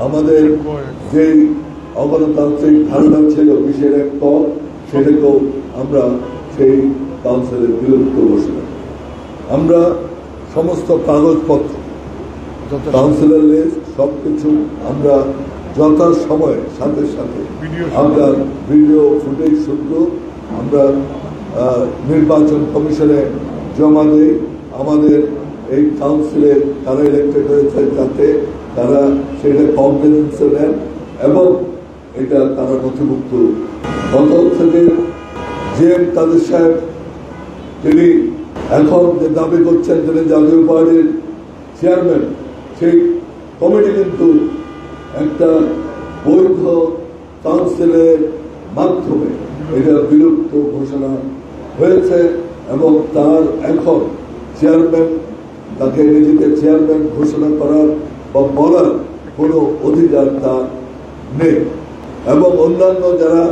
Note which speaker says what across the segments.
Speaker 1: আমাদের যে অগণতান্ত্রিক ধারণা ছিল 20-এর পর, সেটাকেও আমরা সেই কাউন্সিলের বিরুদ্ধে ঘোষণা। আমরা সমস্ত কাগজপত্র, কাউন্সিলের লিস্ট, সবকিছু আমরা যথাসময়ে সাথে সাথে আমরা ভিডিও ফুটেজ শুদ্ধ আমরা নির্বাচন কমিশনে জমা দিই। আমাদের এই কাউন্সিলে তারা ইলেক্টেড হয়েছে যাতে তারা সেটা কগনিজেন্সে নেন এবং এটা তারা নথিভুক্ত। গত থেকে জেএম কাদের সাহেব তিনি এখন যে দাবি করছেন তিনি জাতীয় পার্টির চেয়ারম্যান, সেই কমিটি কিন্তু একটা বৈধ কাউন্সিলের মাধ্যমে এটা বিলুপ্ত ঘোষণা হয়েছে এবং তার এখন চেয়ারম্যান, তাকে নিজেকে চেয়ারম্যান ঘোষণা করার বা বলার কোনো অধিকার তার নেই। এবং অন্যান্য যারা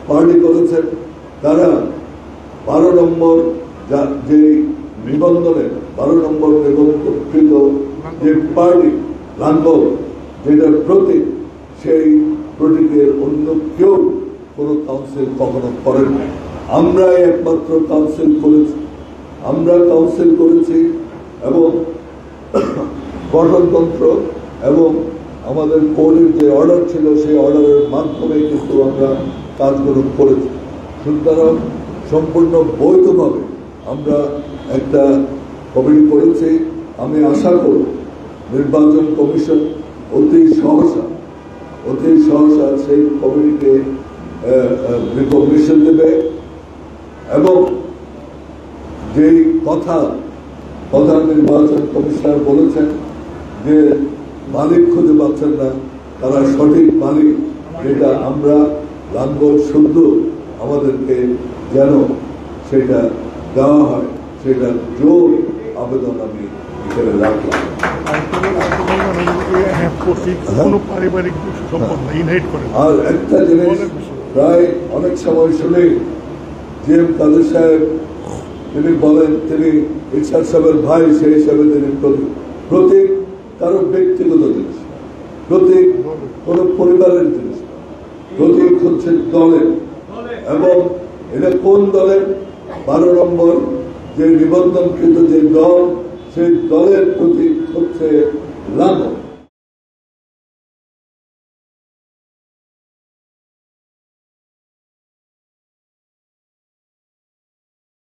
Speaker 1: পার্টি করেছেন তারা 12 নম্বর যে নিবন্ধনে 12 নম্বর নিবন্ধকৃত যে পার্টি লাঙ্গল যেটার প্রতীক, সেই প্রতীকের অন্য কেউ কোনো কাউন্সিল কখনো করেন না। আমরাই একমাত্র কাউন্সিল করেছি, আমরা কাউন্সিল করেছি এবং গঠনতন্ত্র এবং আমাদের কোর্টের যে অর্ডার ছিল সেই অর্ডারের মাধ্যমে কিন্তু আমরা কাজগুলো করেছি। সুতরাং সম্পূর্ণ বৈধভাবে আমরা একটা কমিটি করেছি। আমি আশা করব নির্বাচন কমিশন অতি সহসা সেই কমিটিকে রিকগনিশন দেবে এবং যেই কথা নির্বাচন কমিশনার বলেছেন যে মালিক খুঁজে পাচ্ছেন না, তারা সঠিক মালিক যেটা আমরা লাঙ্গল শুদ্ধ আমাদেরকে যেন সেটা দেওয়া হয়, সেটা জোর আবেদন আমি এখানে রাখলাম। আর একটা জিনিস প্রায় অনেক সময় শুনে জিএম কাদের সাহেব তিনি বলেন তিনি ইরশাদ সাহেবের ভাই, সেই হিসাবে তিনি প্রতীক কারো ব্যক্তিগত জিনিস, প্রতীক কোন পরিবারের জিনিস, প্রতীক হচ্ছে দলের। এবং এটা কোন দলের? 12 নম্বর যে নিবন্ধনকৃত যে দল, সেই দলের প্রতীক হচ্ছে লাঙ্গল।